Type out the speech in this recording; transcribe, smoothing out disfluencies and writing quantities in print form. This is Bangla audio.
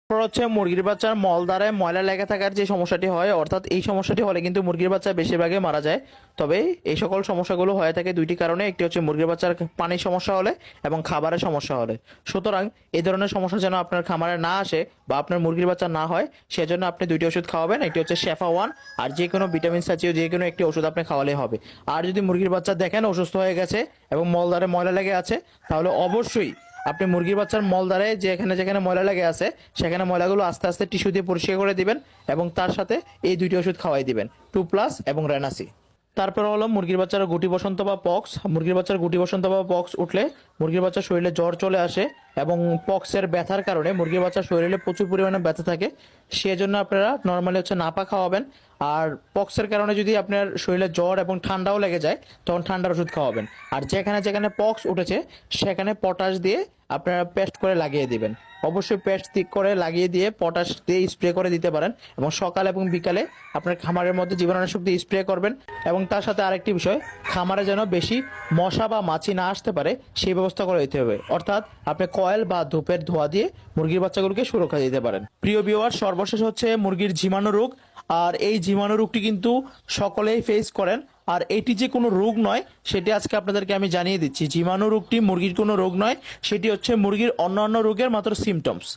তারপর হচ্ছে মুরগির বাচ্চার মলদ্বারে ময়লা লেগে থাকার যে সমস্যাটি হয়, অর্থাৎ এই সমস্যাটি হলে কিন্তু মুরগির বাচ্চা বেশিরভাগই মারা যায়। তবে এই সকল সমস্যাগুলো হয়ে থাকে দুইটি কারণে, একটি হচ্ছে মুরগির বাচ্চার পানির সমস্যা হলে এবং খাবারের সমস্যা হলে। সুতরাং এই ধরনের সমস্যা যেন আপনার খামারে না আসে বা আপনার মুরগির বাচ্চা না হয়, সেজন্য আপনি দুইটি ওষুধ খাওয়াবেন। একটি হচ্ছে শেফা ওয়ান, আর যে কোনো ভিটামিন জাতীয় যে কোনো একটি ওষুধ আপনি খাওয়ালেই হবে। আর যদি মুরগির বাচ্চা দেখেন অসুস্থ হয়ে গেছে এবং মলদ্বারে ময়লা লেগে আছে, তাহলে অবশ্যই আপনি মুরগির বাচ্চার মলদ্বারে যেখানে যেখানে ময়লা লেগে আছে সেখানে ময়লাগুলো আস্তে আস্তে টিস্যু দিয়ে পরিষ্কার করে দিবেন এবং তার সাথে এই দুইটি ওষুধ খাওয়াই দিবেন, 2+ এবং রেনাসি। তারপর হলো মুরগির বাচ্চার গুটি বসন্ত বা পক্স। মুরগির বাচ্চার গুটি বসন্ত বা পক্স উঠলে মুরগির বাচ্চার শরীরে জ্বর চলে আসে এবং পক্সের ব্যথার কারণে মুরগির বাচ্চার শরীরে প্রচুর পরিমাণে ব্যথা থাকে। সেজন্য আপনারা নর্মালি হচ্ছে নাপা খাওয়াবেন। আর পক্সের কারণে যদি আপনার শরীরে জ্বর এবং ঠান্ডাও লেগে যায় তখন ঠান্ডার ওষুধ খাওয়াবেন। আর যেখানে যেখানে পক্স উঠেছে সেখানে পটাশ দিয়ে আপনারা পেস্ট করে লাগিয়ে দিবেন। অবশ্যই পেস্ট করে লাগিয়ে দিয়ে পটাশ দিয়ে স্প্রে করে দিতে পারেন এবং সকাল এবং বিকালে আপনার খামারের মধ্যে জীবাণুনাশক দিয়ে স্প্রে করবেন। এবং তার সাথে আরেকটি বিষয়, খামারে যেন বেশি মশা বা মাছি না আসতে পারে সেই ব্যবস্থা করে দিতে হবে, অর্থাৎ আপনি কয়েল বা ধূপের ধোঁয়া দিয়ে মুরগির বাচ্চাগুলোকে সুরক্ষা দিতে পারেন। প্রিয় ভিউয়ার, সর্বশেষ হচ্ছে মুরগির জীবাণু রোগ। আর এই জীবাণু রোগটি কিন্তু সকলেই ফেস করেন, আর এটি যে কোনো রোগ নয় সেটি আজকে আপনাদেরকে আমি জানিয়ে দিচ্ছি। জীবাণু রোগটি মুরগির কোনো রোগ নয়, সেটি হচ্ছে মুরগির অন্যান্য রোগের মাত্র সিমটমস।